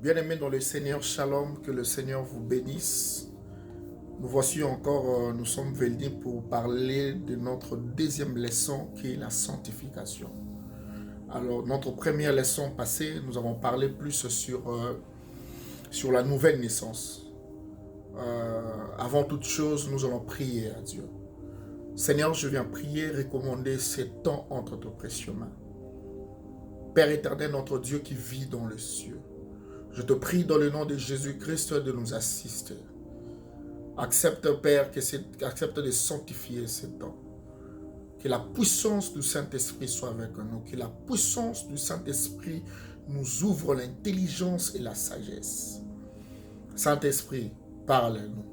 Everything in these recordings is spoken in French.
Bien-aimés dans le Seigneur, shalom, que le Seigneur vous bénisse. Nous voici encore, nous sommes venus pour parler de notre deuxième leçon qui est la sanctification. Alors, notre première leçon passée, nous avons parlé plus sur la nouvelle naissance. Avant toute chose, nous allons prier à Dieu. Seigneur, je viens prier, recommander ces temps entre tes précieux mains. Père éternel, notre Dieu qui vit dans les cieux, je te prie dans le nom de Jésus-Christ de nous assister. Accepte, Père, accepte de sanctifier ces temps. Que la puissance du Saint-Esprit soit avec nous. Que la puissance du Saint-Esprit nous ouvre l'intelligence et la sagesse. Saint-Esprit, parle-nous,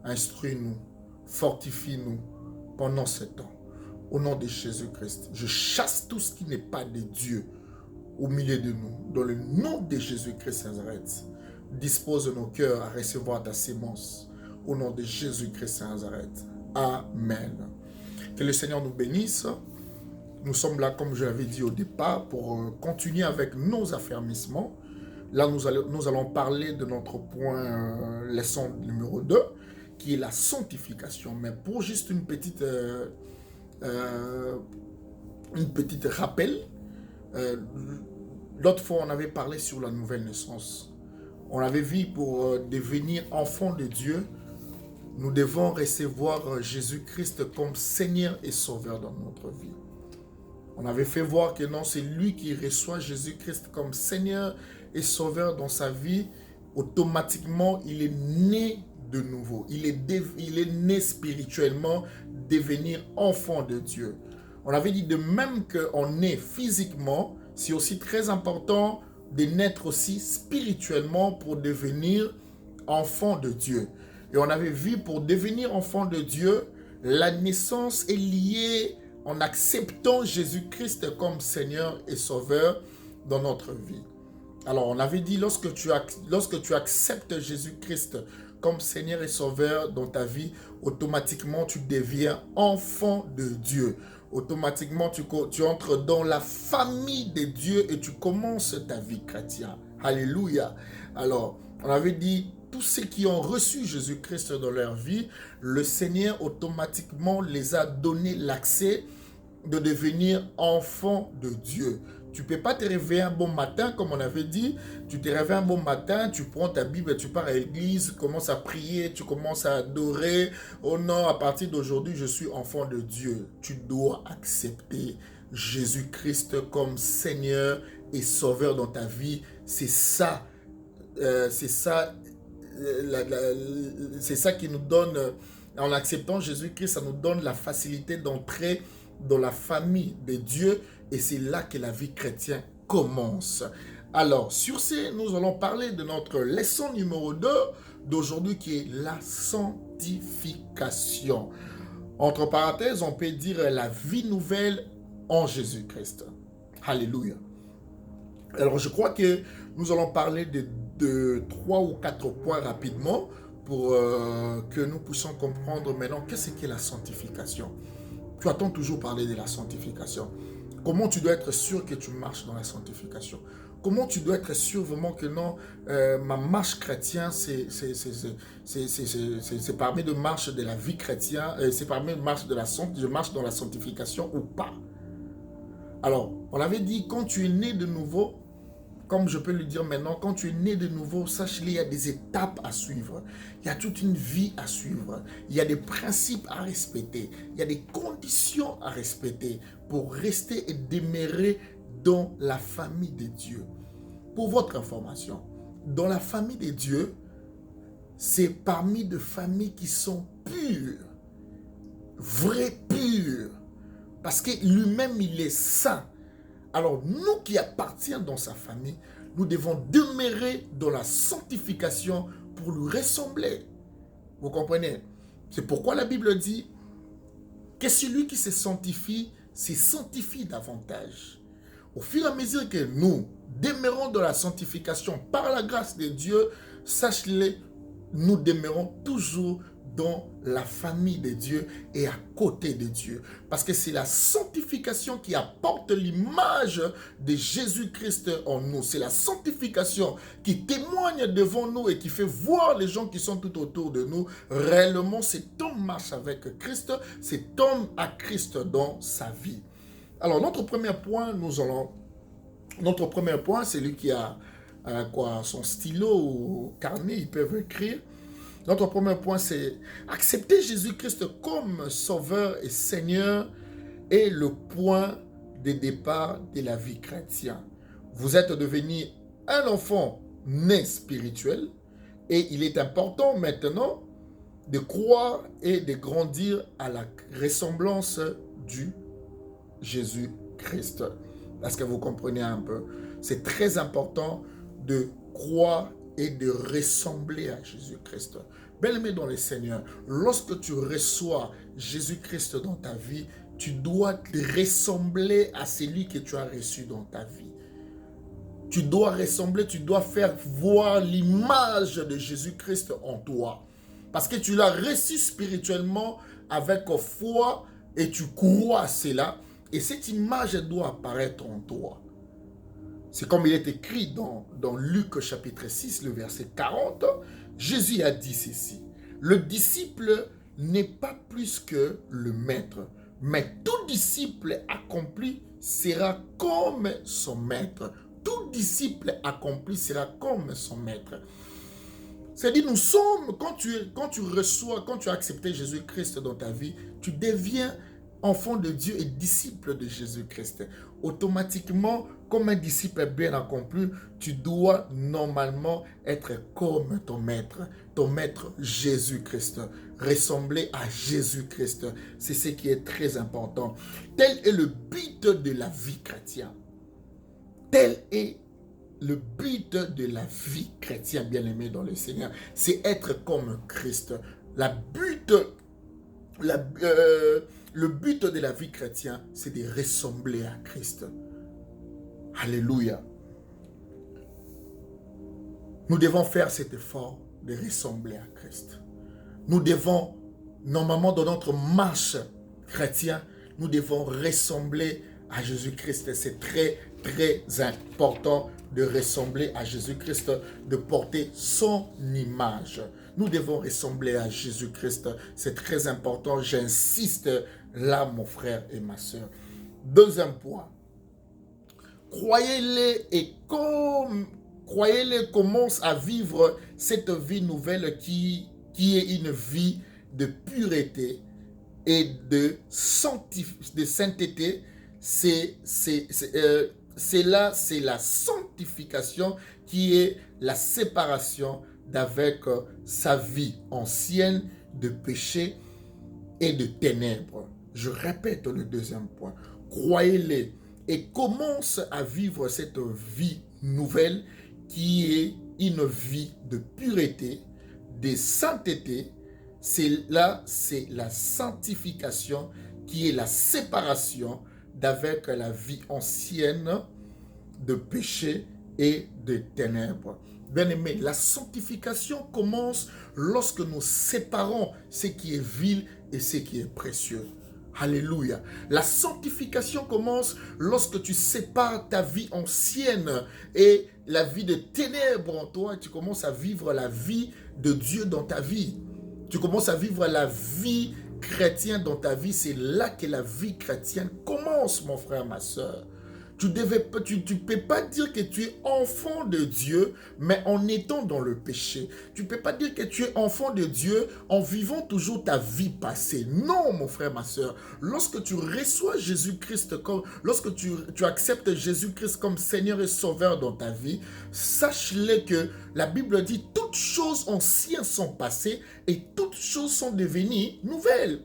instruis-nous, fortifie-nous pendant ce temps. Au nom de Jésus-Christ, je chasse tout ce qui n'est pas de Dieu au milieu de nous. Dans le nom de Jésus-Christ Nazareth, dispose nos cœurs à recevoir ta sémence. Au nom de Jésus-Christ Nazareth. Amen. Que le Seigneur nous bénisse. Nous sommes là, comme je l'avais dit au départ, pour continuer avec nos affermissements. Là, nous allons parler de notre point, leçon numéro 2, qui est la sanctification. Mais pour juste une petite rappel, l'autre fois, on avait parlé sur la nouvelle naissance. On avait vu pour devenir enfant de Dieu, nous devons recevoir Jésus-Christ comme Seigneur et Sauveur dans notre vie. On avait fait voir que non, c'est lui qui reçoit Jésus-Christ comme Seigneur et Sauveur dans sa vie. Automatiquement, il est né de nouveau. Il est né spirituellement, devenir enfant de Dieu. On avait dit de même qu'on est physiquement, c'est aussi très important de naître aussi spirituellement pour devenir enfant de Dieu. Et on avait vu pour devenir enfant de Dieu, la naissance est liée en acceptant Jésus-Christ comme Seigneur et Sauveur dans notre vie. Alors on avait dit lorsque tu acceptes Jésus-Christ comme Seigneur et Sauveur dans ta vie, automatiquement tu deviens enfant de Dieu. Automatiquement tu entres dans la famille de Dieu et tu commences ta vie chrétienne. Alléluia. Alors on avait dit tous ceux qui ont reçu Jésus-Christ dans leur vie, le Seigneur automatiquement les a donné l'accès de devenir enfant de Dieu. Tu ne peux pas te réveiller un bon matin, comme on avait dit. Tu te réveilles un bon matin, tu prends ta Bible, tu pars à l'église, tu commences à prier, tu commences à adorer. Oh non, à partir d'aujourd'hui, je suis enfant de Dieu. Tu dois accepter Jésus-Christ comme Seigneur et Sauveur dans ta vie. C'est ça qui nous donne, en acceptant Jésus-Christ, ça nous donne la facilité d'entrer dans la famille de Dieu et c'est là que la vie chrétienne commence. Alors, sur ce, nous allons parler de notre leçon numéro 2 d'aujourd'hui qui est la sanctification. Entre parenthèses, on peut dire la vie nouvelle en Jésus-Christ. Alléluia. Alors, je crois que nous allons parler de 3 ou 4 points rapidement pour que nous puissions comprendre maintenant qu'est-ce qu'est la sanctification. Tu attends toujours parler de la sanctification. Comment tu dois être sûr que tu marches dans la sanctification? Comment tu dois être sûr vraiment que non, ma marche chrétienne, c'est parmi de marche de la vie chrétienne, c'est parmi de marche de je marche dans la sanctification ou pas? Alors, on avait dit, quand tu es né de nouveau, comme je peux le dire maintenant, quand tu es né de nouveau, sache-le, il y a des étapes à suivre. Il y a toute une vie à suivre. Il y a des principes à respecter. Il y a des conditions à respecter pour rester et demeurer dans la famille de Dieu. Pour votre information, dans la famille de Dieu, c'est parmi des familles qui sont pures, vraies pures, parce que lui-même, il est saint. Alors, nous qui appartenons dans sa famille, nous devons demeurer dans la sanctification pour lui ressembler. Vous comprenez? C'est pourquoi la Bible dit que celui qui se sanctifie davantage. Au fur et à mesure que nous demeurons dans la sanctification par la grâce de Dieu, sache-le, nous demeurons toujours dans la famille de Dieu et à côté de Dieu. Parce que c'est la sanctification qui apporte l'image de Jésus-Christ en nous. C'est la sanctification qui témoigne devant nous et qui fait voir les gens qui sont tout autour de nous. Réellement, cet homme marche avec Christ. Cet homme a Christ dans sa vie. Alors, notre premier point, c'est lui qui a son stylo ou carnet, ils peuvent écrire. Notre premier point, c'est accepter Jésus-Christ comme Sauveur et Seigneur est le point de départ de la vie chrétienne. Vous êtes devenu un enfant né spirituel et il est important maintenant de croire et de grandir à la ressemblance du Jésus-Christ. Est-ce que vous comprenez un peu? C'est très important de croire et de ressembler à Jésus-Christ. Bien-aimé dans le Seigneur, lorsque tu reçois Jésus-Christ dans ta vie, tu dois te ressembler à celui que tu as reçu dans ta vie. Tu dois ressembler, tu dois faire voir l'image de Jésus-Christ en toi. Parce que tu l'as reçu spirituellement avec foi et tu crois à cela. Et cette image doit apparaître en toi. C'est comme il est écrit dans Luc chapitre 6, le verset 40. Jésus a dit ceci. Le disciple n'est pas plus que le maître. Mais tout disciple accompli sera comme son maître. Tout disciple accompli sera comme son maître. C'est-à-dire, nous sommes, quand tu reçois, quand tu as accepté Jésus-Christ dans ta vie, tu deviens enfant de Dieu et disciple de Jésus-Christ. Automatiquement, comme un disciple bien accompli, tu dois normalement être comme ton maître Jésus-Christ, ressembler à Jésus-Christ. C'est ce qui est très important. Tel est le but de la vie chrétienne. Tel est le but de la vie chrétienne, bien-aimé dans le Seigneur. C'est être comme Christ. Le but de la vie chrétienne, c'est de ressembler à Christ. Alléluia. Nous devons faire cet effort de ressembler à Christ. Nous devons, normalement dans notre marche chrétienne, nous devons ressembler à Jésus-Christ. C'est très, très important de ressembler à Jésus-Christ, de porter son image. Nous devons ressembler à Jésus-Christ. C'est très important. J'insiste là, mon frère et ma soeur. Deuxième point. Croyez-les commencent à vivre cette vie nouvelle qui est une vie de pureté et de sainteté. C'est la sanctification qui est la séparation d'avec sa vie ancienne de péché et de ténèbres. Je répète le deuxième point. Croyez-les et commence à vivre cette vie nouvelle qui est une vie de pureté, de sainteté. C'est la sanctification qui est la séparation d'avec la vie ancienne de péché et de ténèbres. Bien-aimés, la sanctification commence lorsque nous séparons ce qui est vil et ce qui est précieux. Alléluia. La sanctification commence lorsque tu sépares ta vie ancienne et la vie de ténèbres en toi. Tu commences à vivre la vie de Dieu dans ta vie. Tu commences à vivre la vie chrétienne dans ta vie. C'est là que la vie chrétienne commence, mon frère, ma soeur. Tu ne peux pas dire que tu es enfant de Dieu, mais en étant dans le péché. Tu ne peux pas dire que tu es enfant de Dieu en vivant toujours ta vie passée. Non, mon frère, ma soeur. Lorsque tu reçois Jésus-Christ, lorsque tu acceptes Jésus-Christ comme Seigneur et Sauveur dans ta vie, sache-le que la Bible dit toutes choses anciennes sont passées et toutes choses sont devenues nouvelles.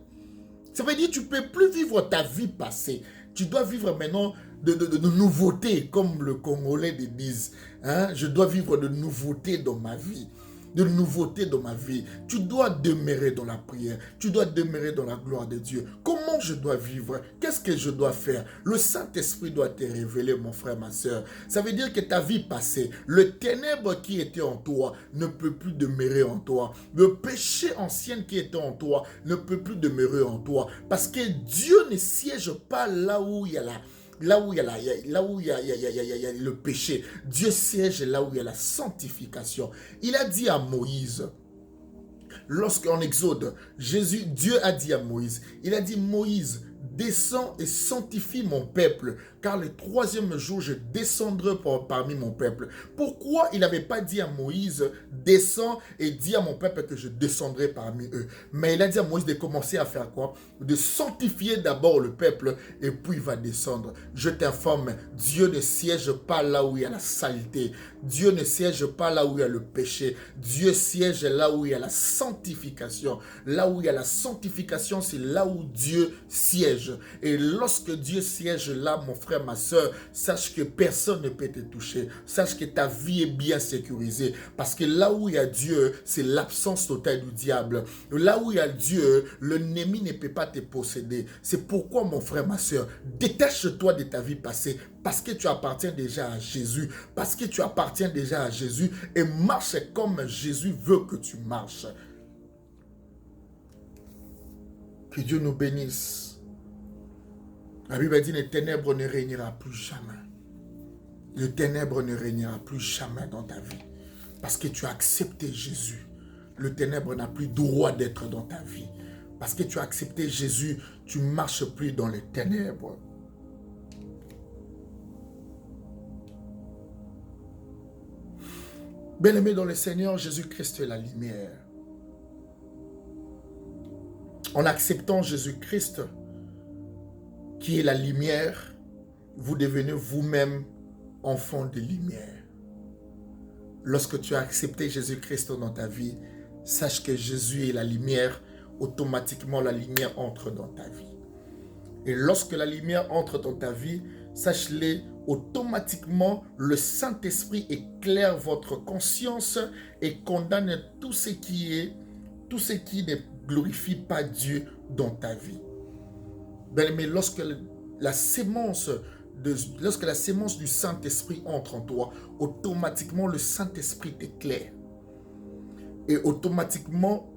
Ça veut dire que tu ne peux plus vivre ta vie passée. Tu dois vivre maintenant de nouveautés, comme le Congolais disent. Hein? Je dois vivre de nouveautés dans ma vie. de nouveauté dans ma vie. Tu dois demeurer dans la prière. Tu dois demeurer dans la gloire de Dieu. Comment je dois vivre? Qu'est-ce que je dois faire? Le Saint-Esprit doit te révéler, mon frère, ma soeur. Ça veut dire que ta vie passée, le ténèbre qui était en toi ne peut plus demeurer en toi. Le péché ancien qui était en toi ne peut plus demeurer en toi. Parce que Dieu ne siège pas là où il y a le péché. Dieu siège là où il y a la sanctification. Il a dit à Moïse, lorsqu'en Exode, Dieu a dit à Moïse, il a dit, Moïse, descends et sanctifie mon peuple, car le troisième jour, je descendrai parmi mon peuple. Pourquoi il n'avait pas dit à Moïse, descends et dis à mon peuple que je descendrai parmi eux? Mais il a dit à Moïse de commencer à faire quoi? De sanctifier d'abord le peuple et puis il va descendre. Je t'informe, Dieu ne siège pas là où il y a la saleté. Dieu ne siège pas là où il y a le péché. Dieu siège là où il y a la sanctification. Là où il y a la sanctification, c'est là où Dieu siège. Et lorsque Dieu siège là, mon frère, ma soeur, sache que personne ne peut te toucher. Sache que ta vie est bien sécurisée. Parce que là où il y a Dieu, c'est l'absence totale du diable. Là où il y a Dieu, l'ennemi ne peut pas te posséder. C'est pourquoi, mon frère, ma soeur, détache-toi de ta vie passée. Parce que tu appartiens déjà à Jésus. Parce que tu appartiens déjà à Jésus. Et marche comme Jésus veut que tu marches. Que Dieu nous bénisse. La Bible dit, les ténèbres ne régnera plus jamais. Le ténèbre ne régnera plus jamais dans ta vie. Parce que tu as accepté Jésus. Le ténèbre n'a plus droit d'être dans ta vie. Parce que tu as accepté Jésus, tu ne marches plus dans les ténèbres. Bien-aimé dans le Seigneur, Jésus-Christ est la lumière. En acceptant Jésus-Christ, qui est la lumière, vous devenez vous-même enfant de lumière. Lorsque tu as accepté Jésus-Christ dans ta vie, sache que Jésus est la lumière, automatiquement la lumière entre dans ta vie. Et lorsque la lumière entre dans ta vie, sache-le, automatiquement le Saint-Esprit éclaire votre conscience et condamne tout ce qui ne glorifie pas Dieu dans ta vie. Mais lorsque la sémence du Saint-Esprit entre en toi, automatiquement le Saint-Esprit t'éclaire. Et automatiquement,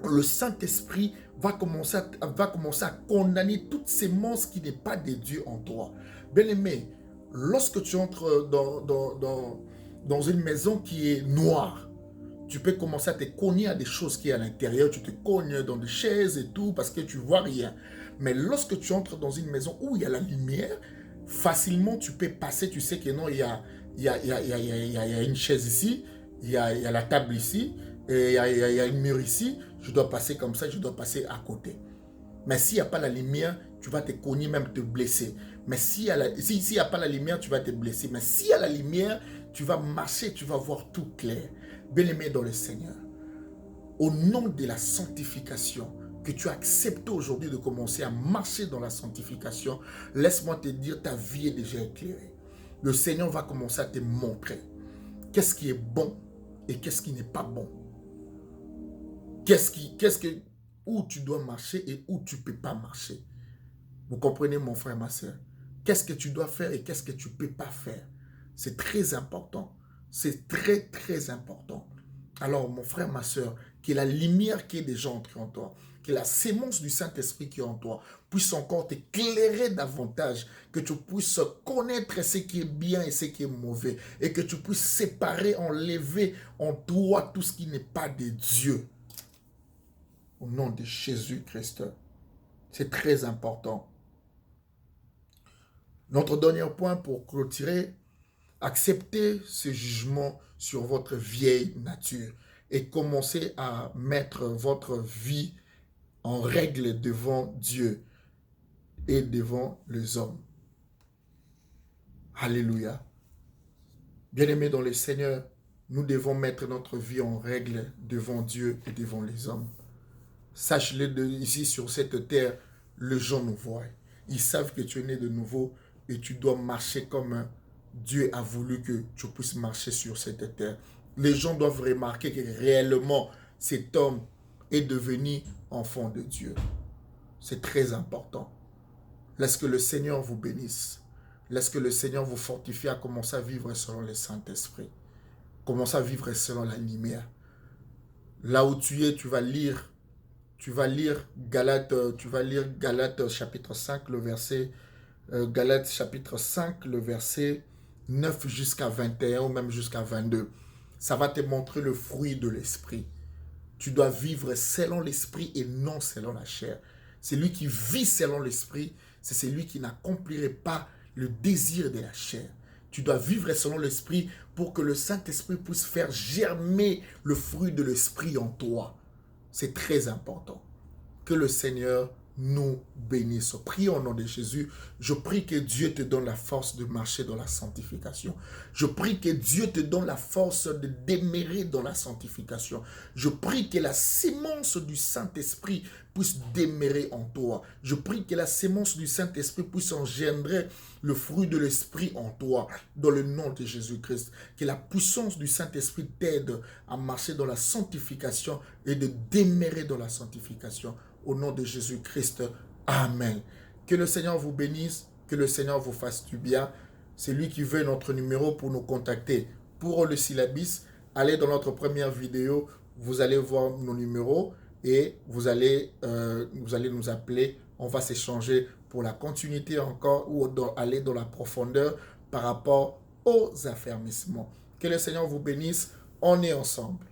le Saint-Esprit va commencer à condamner toute sémence qui n'est pas de Dieu en toi. Bien-aimé, lorsque tu entres dans une maison qui est noire, tu peux commencer à te cogner à des choses qui sont à l'intérieur. Tu te cognes dans des chaises et tout parce que tu ne vois rien. Mais lorsque tu entres dans une maison où il y a la lumière, facilement tu peux passer. Tu sais que non, il y a une chaise ici, il y a la table ici, et il y a une mur ici. Je dois passer comme ça, je dois passer à côté. Mais s'il n'y a pas la lumière, tu vas te cogner, même te blesser. Mais s'il n'y a pas la lumière, tu vas te blesser. Mais s'il y a la lumière, tu vas marcher, tu vas voir tout clair. Bien-aimé dans le Seigneur, au nom de la sanctification, que tu acceptes aujourd'hui de commencer à marcher dans la sanctification, laisse-moi te dire, ta vie est déjà éclairée. Le Seigneur va commencer à te montrer qu'est-ce qui est bon et qu'est-ce qui n'est pas bon. Où tu dois marcher et où tu ne peux pas marcher. Vous comprenez, mon frère, ma soeur? Qu'est-ce que tu dois faire et qu'est-ce que tu ne peux pas faire? C'est très important. C'est très, très important. Alors, mon frère, ma soeur, que la lumière qui est déjà entrée en toi, que la sémence du Saint-Esprit qui est en toi puisse encore t'éclairer davantage, que tu puisses connaître ce qui est bien et ce qui est mauvais, et que tu puisses séparer, enlever en toi tout ce qui n'est pas de Dieu. Au nom de Jésus-Christ. C'est très important. Notre dernier point pour clôturer, acceptez ce jugement sur votre vieille nature et commencez à mettre votre vie en règle devant Dieu et devant les hommes. Alléluia. Bien-aimés dans le Seigneur, nous devons mettre notre vie en règle devant Dieu et devant les hommes. Sache-le ici sur cette terre, les gens nous voient. Ils savent que tu es né de nouveau et tu dois marcher comme Dieu a voulu que tu puisses marcher sur cette terre. Les gens doivent remarquer que réellement, cet homme est devenu enfant de Dieu. C'est très important. Laisse que le Seigneur vous bénisse. Laisse que le Seigneur vous fortifie à commencer à vivre selon le Saint-Esprit. Commence à vivre selon la lumière. Là où tu es, tu vas lire Galates chapitre 5, le verset Galates chapitre 5, le verset 9 jusqu'à 21 ou même jusqu'à 22. Ça va te montrer le fruit de l'esprit. Tu dois vivre selon l'esprit et non selon la chair. Celui qui vit selon l'esprit, c'est celui qui n'accomplirait pas le désir de la chair. Tu dois vivre selon l'esprit pour que le Saint-Esprit puisse faire germer le fruit de l'esprit en toi. C'est très important. Que le Seigneur nous bénisse. Prions au nom de Jésus. Je prie que Dieu te donne la force de marcher dans la sanctification. Je prie que Dieu te donne la force de demeurer dans la sanctification. Je prie que la sémence du Saint-Esprit puisse demeurer en toi. Je prie que la sémence du Saint-Esprit puisse engendrer le fruit de l'Esprit en toi, dans le nom de Jésus-Christ. Que la puissance du Saint-Esprit t'aide à marcher dans la sanctification et de demeurer dans la sanctification. Au nom de Jésus-Christ, Amen. Que le Seigneur vous bénisse, que le Seigneur vous fasse du bien. C'est lui qui veut notre numéro pour nous contacter. Pour le syllabus, allez dans notre première vidéo, vous allez voir nos numéros et vous allez nous appeler. On va s'échanger pour la continuité encore ou aller dans la profondeur par rapport aux affermissements. Que le Seigneur vous bénisse. On est ensemble.